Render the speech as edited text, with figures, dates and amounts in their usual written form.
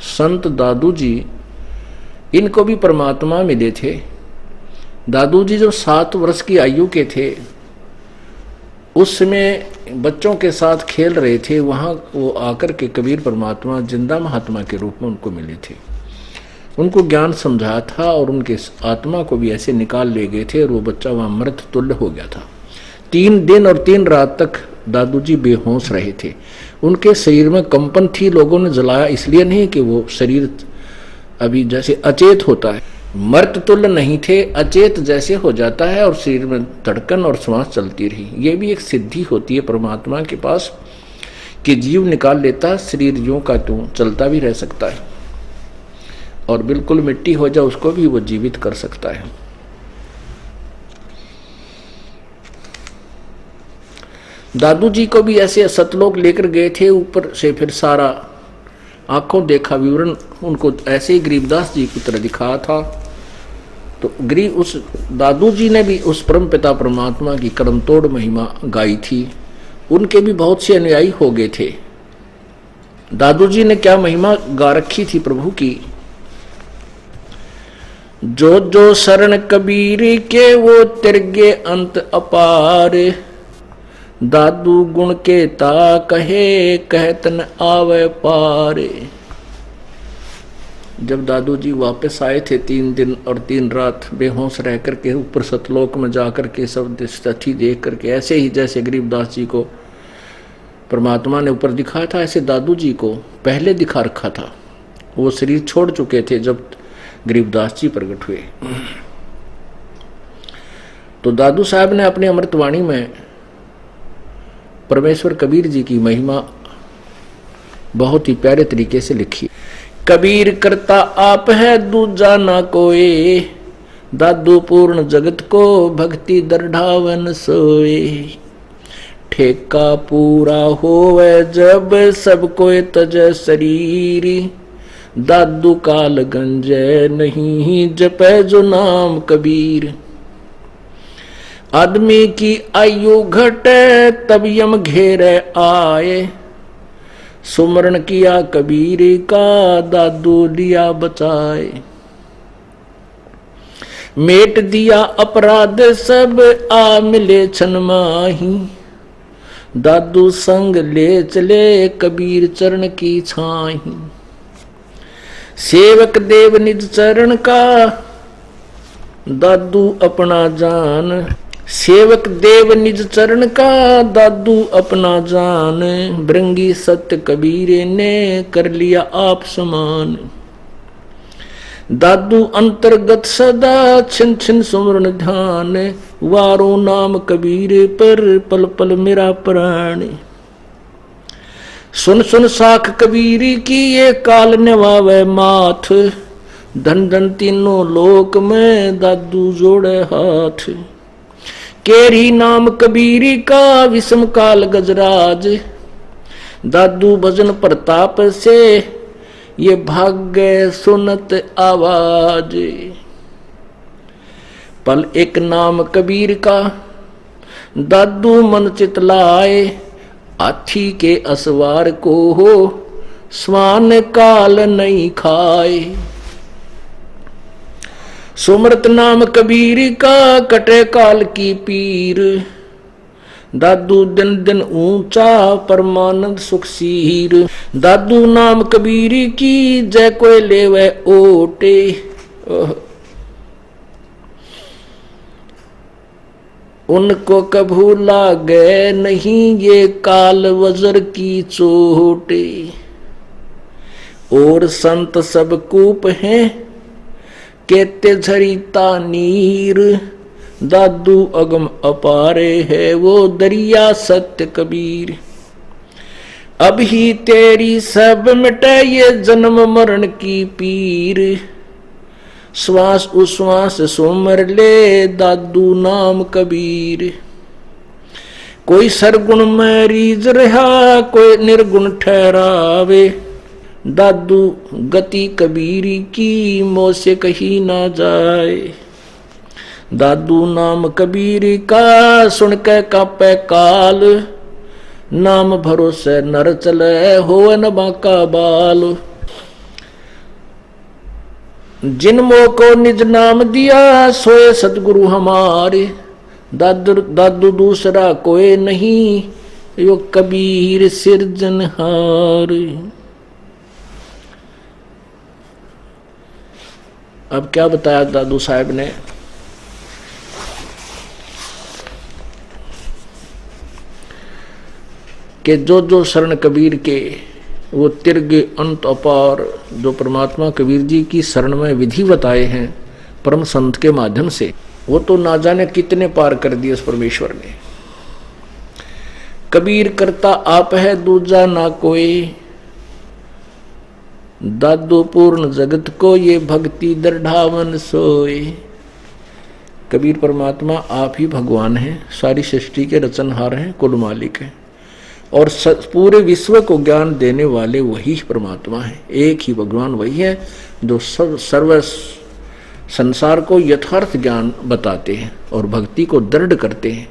संत दादू जी, इनको भी परमात्मा मिले थे। दादू जी जब 7 वर्ष की आयु के थे, उस समय बच्चों के साथ खेल रहे थे, वहाँ वो आकर के कबीर परमात्मा जिंदा महात्मा के रूप में उनको मिले थे। उनको ज्ञान समझाया था और उनके आत्मा को भी ऐसे निकाल ले गए थे और वो बच्चा वहाँ मृत तुल्य हो गया था। 3 दिन और 3 रात तक दादू जी बेहोश रहे थे। उनके शरीर में कंपन थी। लोगों ने जलाया इसलिए नहीं कि वो शरीर अभी जैसे अचेत होता है, मृत तुल्य नहीं थे, अचेत जैसे हो जाता है और शरीर में धड़कन और श्वास चलती रही। ये भी एक सिद्धि होती है परमात्मा के पास कि जीव निकाल लेता है, शरीर यूं का त्यों चलता भी रह सकता है और बिल्कुल मिट्टी हो जाए उसको भी वो जीवित कर सकता है। दादू जी को भी ऐसे सतलोक लेकर गए थे ऊपर से, फिर सारा आंखों देखा विवरण उनको ऐसे ही गरीबदास जी की तरह दिखाया था। तो उस दादू जी ने भी उस परम पिता परमात्मा की कर्म तोड़ महिमा गाई थी। उनके भी बहुत से अनुयायी हो गए थे। दादू जी ने क्या महिमा गा रखी थी प्रभु की। जो जो शरण कबीर के वो तिरगे अंत अपार, दादू गुण के ता कहे कहत न आवे पारे। जब दादू जी वापस आए थे 3 दिन और 3 रात बेहोश रह करके ऊपर सतलोक में जाकर के सब स्थिति देख करके, ऐसे ही जैसे गरीबदास जी को परमात्मा ने ऊपर दिखाया था, ऐसे दादू जी को पहले दिखा रखा था। वो शरीर छोड़ चुके थे जब गरीबदास जी प्रकट हुए। तो दादू साहब ने अपनी अमृतवाणी में परमेश्वर कबीर जी की महिमा बहुत ही प्यारे तरीके से लिखी। कबीर करता आप है दूजा ना कोई, दादू पूर्ण जगत को भक्ति दरढ़ावन सोए। ठेका पूरा होवे जब सब कोई तज शरीर, दादू काल गंजे नहीं जपे जो नाम कबीर। आदमी की आयु घटे तब यम घेरे आए, सुमरण किया कबीर का दादू लिया बचाए। मेट दिया अपराध सब आ मिले छन माही, दादू संग ले चले कबीर चरण की छाही। सेवक देव निज चरण का दादू अपना जान, सेवक देव निज चरण का दादू अपना जान। भृंगी सत्य कबीर ने कर लिया आप समान, दादू अंतर्गत सदा छिन छिन सुमरन ध्यान। वारो नाम कबीर पर पल पल मेरा प्राण, सुन सुन साख कबीर की ये काल निभावे माथ। धन धन तीनों लोक में दादू जोड़े हाथ, केरी नाम कबीर का विषम काल गजराज। दादू भजन प्रताप से ये भाग्य सुनत आवाज। पल एक नाम कबीर का दादू मन चित लाए, हाथी के असवार को हो स्वान काल नहीं खाए। सुमरत नाम कबीर का कटे काल की पीर, दादू दिन दिन ऊंचा परमानंद सुख सीर। दादू नाम कबीर की जय कोई लेवे ओटे, उनको कभू लागे नहीं ये काल वज्र की चोटे। और संत सब कूप हैं कहते झरिता नीर, दादू अगम अपारे है वो दरिया सत्य कबीर। अब ही तेरी सब मिटे ये जन्म मरण की पीर, श्वास उश्वास सुमर ले दादू नाम कबीर। कोई सरगुण में रीझ रहा कोई निर्गुण ठहरावे, दादू गति कबीर की मोह से कही ना जाए। दादू नाम कबीर का सुन के कापे काल, नाम भरोसे नर चले हो न बाका बाल। जिनमो को निज नाम दिया सोए सतगुरु हमारे, दादू दूसरा कोई नहीं यो कबीर सिरजनहार। अब क्या बताया दादू साहब ने कि जो शरण कबीर के वो तिर्गे अंत अपार, जो परमात्मा कबीर जी की शरण में विधि बताए हैं परम संत के माध्यम से, वो तो ना जाने कितने पार कर दिए उस परमेश्वर ने। कबीर करता आप है दूजा ना कोई, दादू पूर्ण जगत को ये भक्ति दृढ़ावन सोए। कबीर परमात्मा आप ही भगवान हैं, सारी सृष्टि के रचनहार हैं, कुल मालिक हैं, और पूरे विश्व को ज्ञान देने वाले वही परमात्मा है। एक ही भगवान वही है जो सर्व संसार को यथार्थ ज्ञान बताते हैं और भक्ति को दृढ़ करते हैं।